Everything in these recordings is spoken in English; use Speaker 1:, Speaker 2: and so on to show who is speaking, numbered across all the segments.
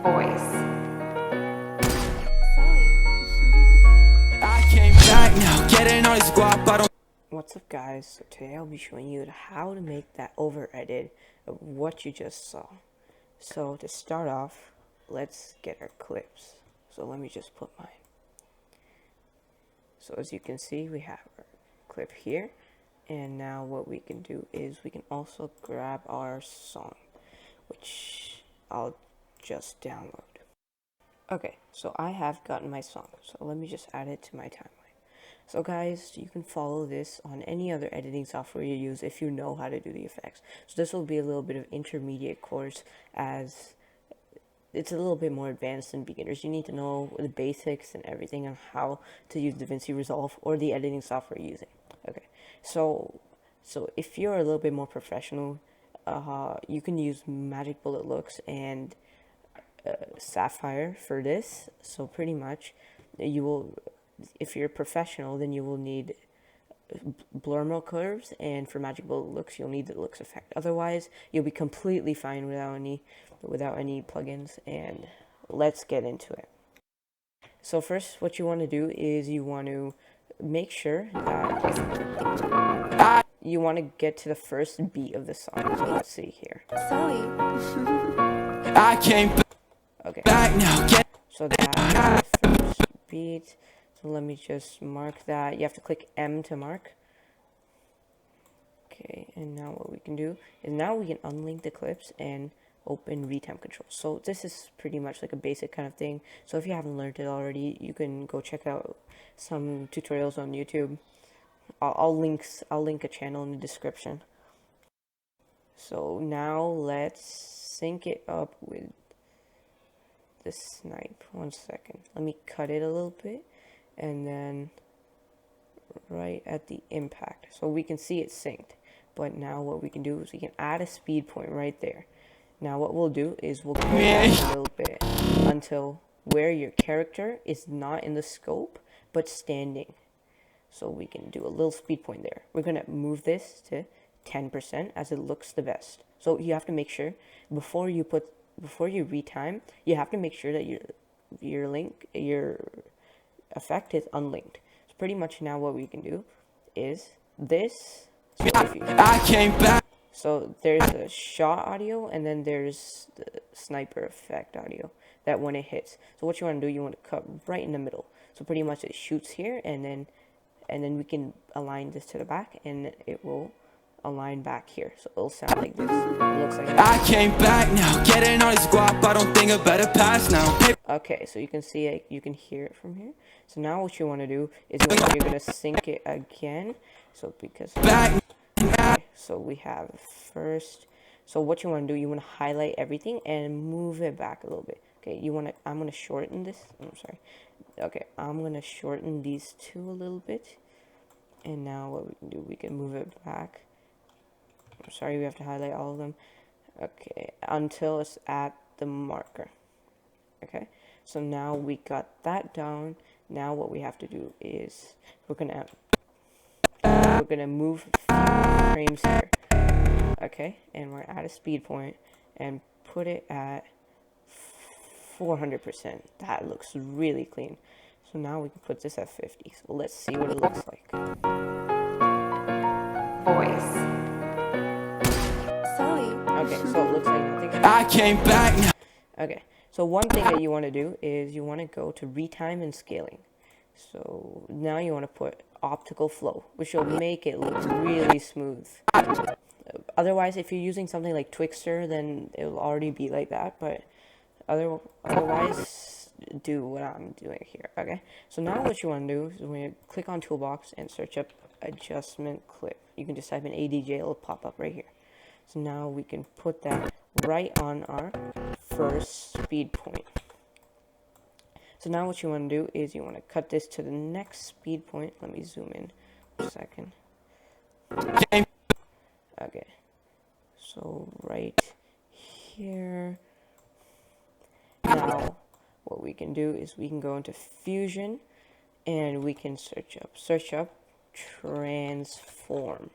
Speaker 1: voice.
Speaker 2: I came back now, getting all this guap, I don't.
Speaker 3: What's up guys, so today I'll be showing you how to make that over edit of what you just saw. So to start off, let's get our clips. So let me just put mine. So as you can see, we have our clip here, and now what we can do is we can also grab our song, which I'll just download. Okay, so I have gotten my song, so let me just add it to my timeline. So guys, you can follow this on any other editing software you use if you know how to do the effects. So this will be a little bit of intermediate course, as it's a little bit more advanced than beginners. You need to know the basics and everything on how to use Davinci Resolve or the editing software you're using. Okay, so if you're a little bit more professional, you can use Magic Bullet Looks and Sapphire for this. So pretty much you will, if you're a professional, then you will need blur mode curves, and for Magic Bullet Looks you'll need the looks effect. Otherwise you'll be completely fine without any plugins. And let's get into it. So first, what you want to do is you want to make sure that you want to get to the first beat of the song. So let's see here.
Speaker 2: I came
Speaker 3: Okay,
Speaker 2: back now,
Speaker 3: so that's the first beat. So let me just mark that. You have to click M to mark. Okay, and now what we can do is now we can unlink the clips and open retime control. So this is pretty much like a basic kind of thing. So if you haven't learned it already, you can go check out some tutorials on YouTube. I'll link a channel in the description. So now let's sync it up with the snipe. 1 second. Let me cut it a little bit, and then right at the impact, so we can see it synced. But now what we can do is we can add a speed point right there. Now what we'll do is we'll go back a little bit until where your character is not in the scope but standing. So we can do a little speed point there. We're gonna move this to 10% as it looks the best. So you have to make sure before you retime, you have to make sure that your effect is unlinked. So pretty much now what we can do is this. So
Speaker 2: I came back.
Speaker 3: So there's a shot audio, and then there's the sniper effect audio that when it hits. So what you want to do, you want to cut right in the middle. So pretty much it shoots here, and then we can align this to the back, and it will align back here. So it'll sound like this. It looks like that.
Speaker 2: I came back now, getting all this guap, I don't think I better pass now.
Speaker 3: Okay, so you can see it, you can hear it from here. So now what you want to do is you're gonna sync it again. So because
Speaker 2: Back.
Speaker 3: okay, so we have first. So what you want to do, you want to highlight everything and move it back a little bit. Okay, I'm gonna shorten this. I'm sorry. Okay, I'm gonna shorten these two a little bit. And now what we can do, we can move it back. I'm sorry, we have to highlight all of them. Okay, until it's at the marker. Okay, so now we got that down. Now what we have to do is we're gonna move a few frames here. Okay, and we're at a speed point and put it at 400%. That looks really clean. So now we can put this at 50. So let's see what it looks like.
Speaker 1: Voice.
Speaker 3: Okay, so it looks like nothing.
Speaker 2: I came back now.
Speaker 3: Okay, so one thing that you want to do is you want to go to retime and scaling. So now you want to put optical flow, which will make it look really smooth. Otherwise, if you're using something like Twixtor, then it will already be like that. But otherwise, do what I'm doing here. Okay, so now what you want to do is when you click on Toolbox and search up adjustment clip, you can just type in ADJ, it'll pop up right here. So now we can put that right on our first speed point. So now what you want to do is you want to cut this to the next speed point. Let me zoom in for a second. Okay, so right here. Now what we can do is we can go into Fusion and we can search up transform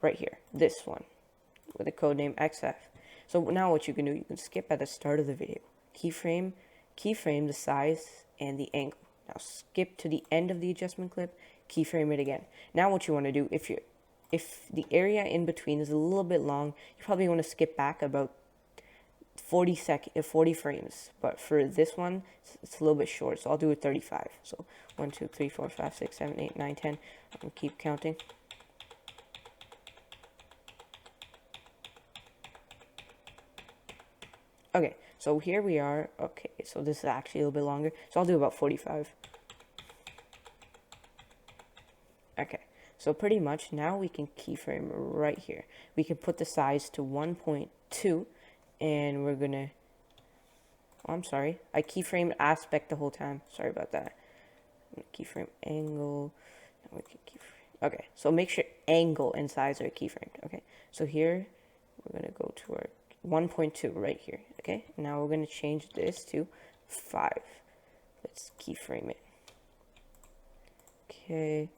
Speaker 3: right here, this one with the code name XF. So now what you can do, you can skip at the start of the video. keyframe the size and the angle. Now skip to the end of the adjustment clip, keyframe it again. Now what you want to do, if the area in between is a little bit long, you probably want to skip back about 40 frames, but for this one it's a little bit short, so I'll do it 35. So 1 2 3 4 5 6 7 8 9 10. I'm gonna keep counting. Okay, so here we are. Okay, so this is actually a little bit longer, so I'll do about 45. Okay, so pretty much now we can keyframe right here. We can put the size to 1.2, and we're gonna, oh, I'm sorry, I keyframed aspect the whole time. Sorry about that. I'm gonna keyframe angle. Now we can keyframe. Okay, so make sure angle and size are keyframed. Okay, so here we're gonna go to our 1.2 right here. Okay, now we're gonna change this to 5. Let's keyframe it. Okay.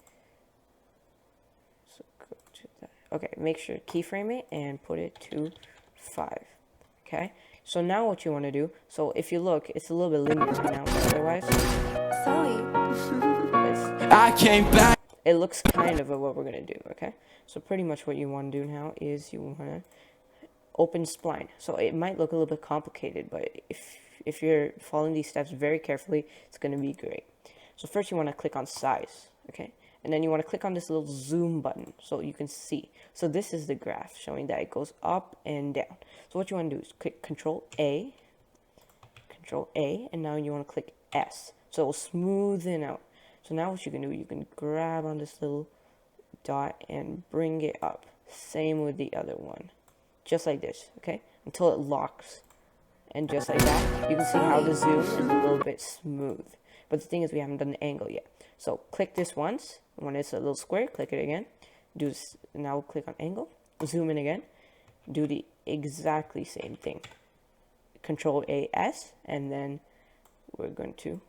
Speaker 3: So go to that. Okay, make sure keyframe it and put it to 5. Okay, so now what you want to do, so if you look, it's a little bit linear right now, but otherwise,
Speaker 1: Sorry.
Speaker 2: I came back.
Speaker 3: it looks kind of what we're gonna do. Okay, so pretty much what you want to do now is you want to open spline. So it might look a little bit complicated, but if you're following these steps very carefully, it's gonna be great. So first you want to click on size. Okay, and then you want to click on this little zoom button so you can see. So this is the graph showing that it goes up and down. So what you want to do is click Control A, and now you want to click S. So it will smoothen out. So now what you can do, you can grab on this little dot and bring it up. Same with the other one. Just like this, okay? Until it locks. And just like that, you can see how the zoom is a little bit smooth. But the thing is, we haven't done the angle yet. So click this once. When it's a little square, click it again. Do this, now click on angle. Zoom in again. Do the exactly same thing. Control A, S, and then we're going to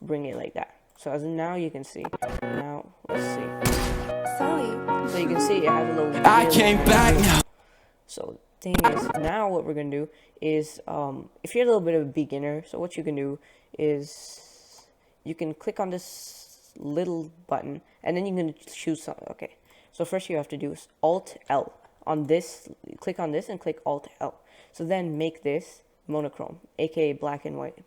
Speaker 3: bring it like that. So as now you can see. Now let's see.
Speaker 1: Sorry.
Speaker 3: So you can see it has a little.
Speaker 2: I came back now.
Speaker 3: So thing is, now what we're gonna do is, if you're a little bit of a beginner, so what you can do is you can click on this little button, and then you're gonna choose something. Okay. So first you have to do is Alt L on this. Click on this and click Alt L. So then make this monochrome, aka black and white.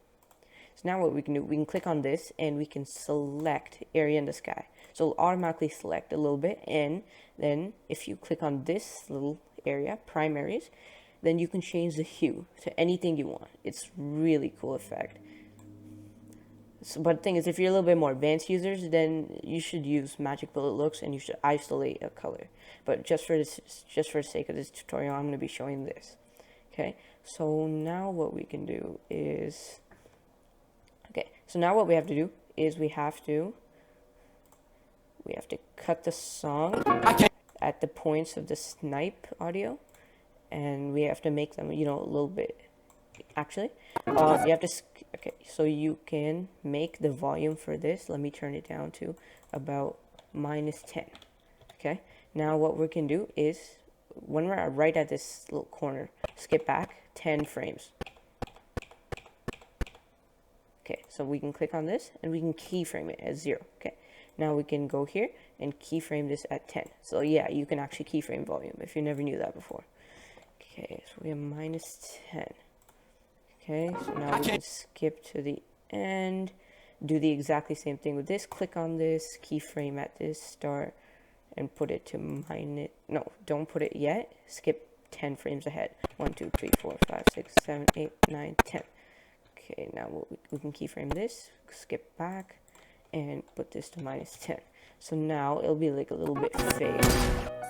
Speaker 3: So now what we can do, we can click on this and we can select area in the sky. So it'll automatically select a little bit, and then if you click on this little area, primaries, then you can change the hue to anything you want. It's really cool effect. So, but the thing is, if you're a little bit more advanced users, then you should use Magic Bullet Looks and you should isolate a color. But just for the sake of this tutorial, I'm going to be showing this. Okay, so now what we can do is, okay, so now what we have to do is we have to cut the song at the points of the snipe audio, and we have to make them, you know, a little bit, actually, you have to, okay, so you can make the volume for this. Let me turn it down to about -10. Okay, now what we can do is, when we're right at this little corner, skip back 10 frames. Okay, so we can click on this and we can keyframe it as 0. Okay, now we can go here and keyframe this at 10. So yeah, you can actually keyframe volume if you never knew that before. Okay, so we have -10. Okay, so now we can skip to the end, do the exactly same thing with this. Click on this, keyframe at this start, and put it to no, don't put it yet. Skip 10 frames ahead. 1, 2, 3, 4, 5, 6, 7, 8, 9, 10. Okay, now we can keyframe this, skip back, and put this to -10. So now it'll be like a little bit fade.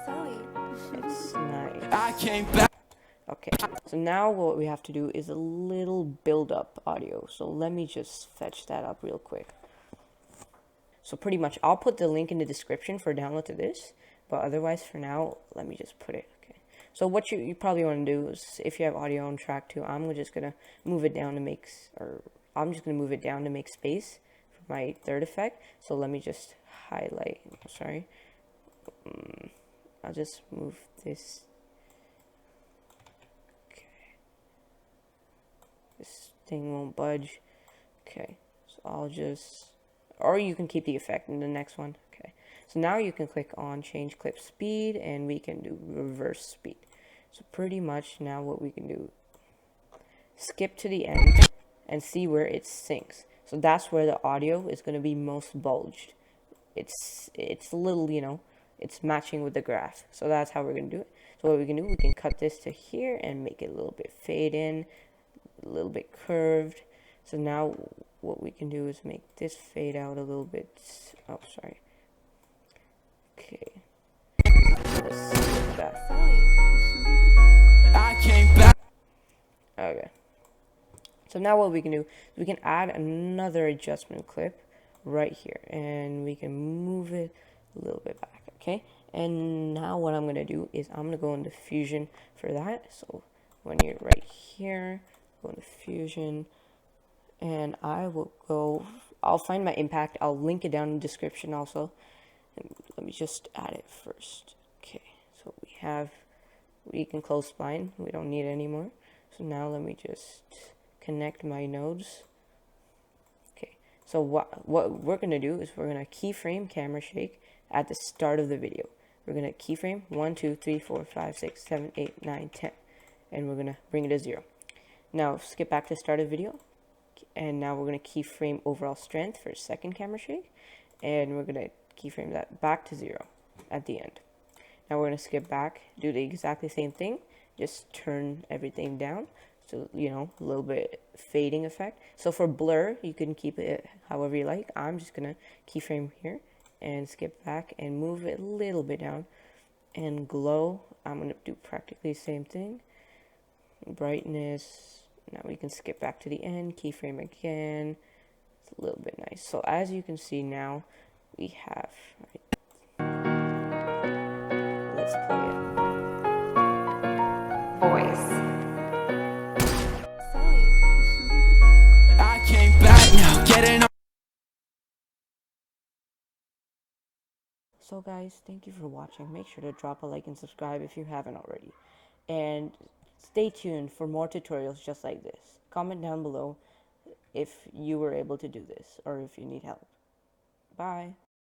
Speaker 1: Sorry.
Speaker 3: It's nice.
Speaker 2: I came back.
Speaker 3: Okay, so now what we have to do is a little build-up audio. So let me just fetch that up real quick. So pretty much, I'll put the link in the description for download to this, but otherwise for now, let me just put it. Okay. So what you probably want to do is, if you have audio on track 2, I'm just gonna move it down to make, space for my third effect. So let me just highlight. Sorry, I'll just move this. Okay, this thing won't budge. Okay, so I'll just, or you can keep the effect in the next one. Okay, so now you can click on change clip speed and we can do reverse speed. So pretty much now what we can do, skip to the end and see where it syncs. So that's where the audio is going to be most bulged. It's a little, it's matching with the graph. So that's how we're going to do it. So what we can do, we can cut this to here and make it a little bit fade in, a little bit curved. So now what we can do is make this fade out a little bit. Oh, sorry. Okay. Let's skip that.
Speaker 2: I came back.
Speaker 3: Okay. So now what we can do is we can add another adjustment clip right here and we can move it a little bit back, okay? And now what I'm going to do is I'm going to go into Fusion for that. So when you're right here, go into Fusion and I'll find my impact. I'll link it down in the description also. And let me just add it first. Okay, so we can close spline. We don't need it anymore. So now let me just connect my nodes. Okay, so what we're gonna do is we're gonna keyframe camera shake at the start of the video. We're gonna keyframe 1, 2, 3, 4, 5, 6, 7, 8, 9, 10, and we're gonna bring it to 0. Now skip back to the start of the video, and now we're gonna keyframe overall strength for second camera shake, and we're gonna keyframe that back to 0 at the end. Now we're gonna skip back, do the exactly same thing, just turn everything down. So, a little bit fading effect. So for blur, you can keep it however you like. I'm just going to keyframe here and skip back and move it a little bit down. And glow, I'm going to do practically the same thing. Brightness, now we can skip back to the end, keyframe again. It's a little bit nice. So as you can see now, we have, let's play it.
Speaker 4: Voice.
Speaker 2: I came back now, getting on.
Speaker 3: So guys, thank you for watching. Make sure to drop a like and subscribe if you haven't already. And stay tuned for more tutorials just like this. Comment down below if you were able to do this or if you need help. Bye.